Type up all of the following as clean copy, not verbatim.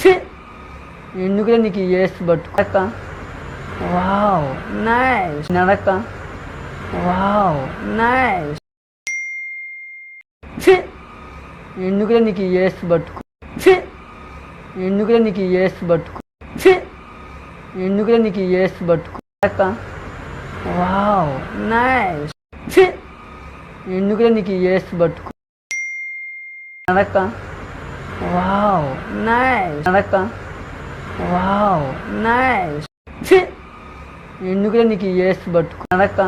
ఛీ! ఎందుకురా నీకు ఈ ఏస్ పట్టుకోక. Wow nice. నడక. Wow nice. ఛీ! ఎందుకురా నీకు ఈ ఏస్ పట్టుకో. ఛీ! ఎందుకురా నీకు ఈ ఏస్ పట్టుకో. ఛీ! ఎందుకురా నీకు ఈ ఏస్ పట్టుకో. నడక. Wow nice. ఛీ! ఎందుకురా నీకు ఈ ఏస్ పట్టుకో. నడక. Wow nice. నడక. Wow nice. ఛీ! ఎందుకురా నీకు ఈ ఏస్ పట్టుకో. నడక.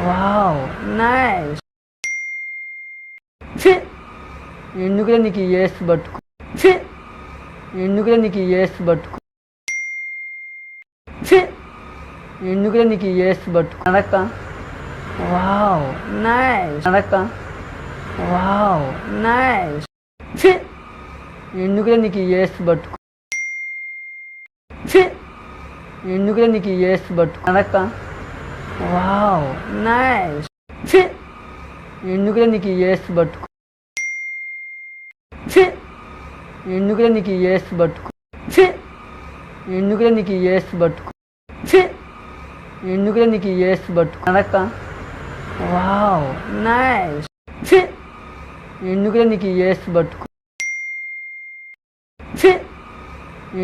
Wow nice. ఛీ! ఎందుకురా నీకు ఈ ఏస్ పట్టుకో. ఛీ! ఎందుకురా నీకు ఈ ఏస్ పట్టుకో. ఛీ! ఎందుకురా నీకు ఈ ఏస్ పట్టుకో. నడక. Wow nice. నడక. Wow nice. ఛీ! ఎందుకురా నీకు ఈ ఏస్ పట్టుకో. ఛీ! ఎందుకురా నీకు ఈ ఏస్ పట్టుకో. నడక. Wow nice. ఛీ! ఎందుకురా నీకు ఈ ఏస్ పట్టుకో. ఛీ! ఎందుకురా నీకు ఈ ఏస్ పట్టుకో. ఛీ! ఎందుకురా నీకు ఈ ఏస్ పట్టుకో. ఛీ! ఎందుకురా నీకు ఈ ఏస్ పట్టుకో. నడక. Wow nice. ఛీ! ఎందుకురా నీకు ఈ ఏస్ పట్టుకో. ఛీ!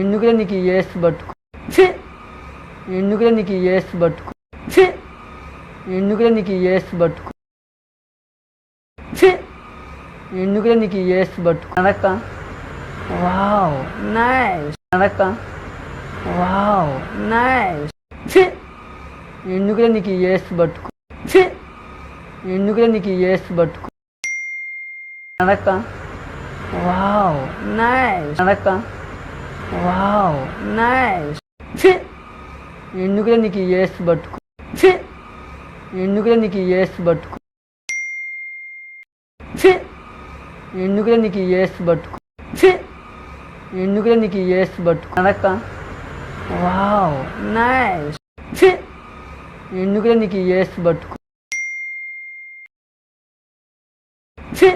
ఎందుకురా నీకు ఈ ఏస్ పట్టుకో. ఛీ! ఎందుకురా నీకు ఈ ఏస్ పట్టుకో. ఛీ! ఎందుకురా నీకు ఈ ఏస్ పట్టుకో. ఛీ! ఎందుకురా నీకు ఈ ఏస్ పట్టుకో. నడక. Wow nice. నడక. Wow nice. ఛీ! ఎందుకురా నీకు ఈ ఏస్ పట్టుకో. ఛీ! ఎందుకురా నీకు ఈ ఏస్ పట్టుకో. నడక. Wow nice. నడక. Wow nice. ఛీ! ఎందుకురా నీకు ఈ ఏస్ పట్టుకో. ఛీ! ఎందుకురా నీకు ఈ ఏస్ పట్టుకో. ఛీ! ఎందుకురా నీకు ఈ ఏస్ పట్టుకో. ఛీ! ఎందుకురా నీకు ఈ ఏస్ పట్టుకో. నడక. Wow nice. ఛీ! ఎందుకురా నీకు ఈ ఏస్ పట్టుకో. ఛీ!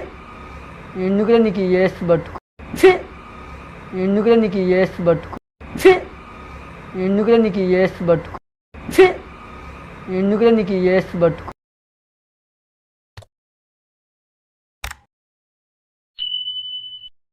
ఎందుకురా నీకు ఈ ఏస్ పట్టుకో. ఛీ! ఎందుకురా నీకు ఈ ఏస్ పట్టుకో. ఛీ! ఎందుకురా నీకు ఈ ఏస్ పట్టుకో. ఛీ! ఎందుకురా నీకు ఈ ఏస్ పట్టుకో.